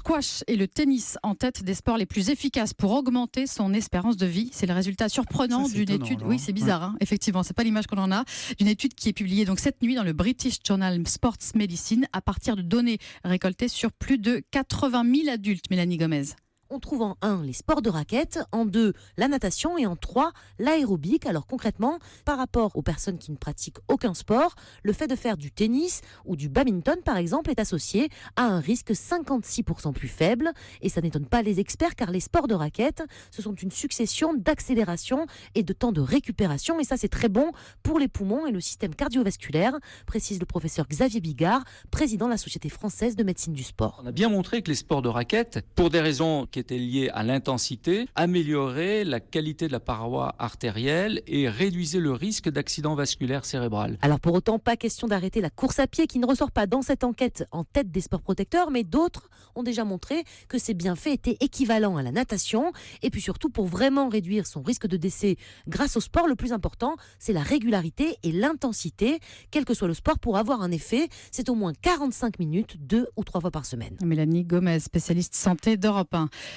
squash et le tennis en tête des sports les plus efficaces pour augmenter son espérance de vie. C'est le résultat surprenant d'une étude. Oui, c'est bizarre, hein, effectivement, c'est pas l'image qu'on en a. D'une étude qui est publiée donc cette nuit dans le British Journal Sports Medicine à partir de données récoltées sur plus de 80 000 adultes. Mélanie Gomez. On trouve en 1 les sports de raquettes, en 2 la natation et en 3 l'aérobic. Alors concrètement, par rapport aux personnes qui ne pratiquent aucun sport, le fait de faire du tennis ou du badminton par exemple est associé à un risque 56% plus faible. Et ça n'étonne pas les experts car les sports de raquettes, ce sont une succession d'accélération et de temps de récupération. Et ça c'est très bon pour les poumons et le système cardiovasculaire, précise le professeur Xavier Bigard, président de la Société française de médecine du sport. On a bien montré que les sports de raquettes, pour des raisons qui étaient liées à l'intensité, amélioraient la qualité de la paroi artérielle et réduisaient le risque d'accident vasculaire cérébral. Alors pour autant, pas question d'arrêter la course à pied qui ne ressort pas dans cette enquête en tête des sports protecteurs, mais d'autres ont déjà montré que ces bienfaits étaient équivalents à la natation. Et puis surtout, pour vraiment réduire son risque de décès grâce au sport, le plus important, c'est la régularité et l'intensité. Quel que soit le sport, pour avoir un effet, c'est au moins 45 minutes, 2 ou 3 fois par semaine. Mélanie Gomez, spécialiste santé d'Europe 1.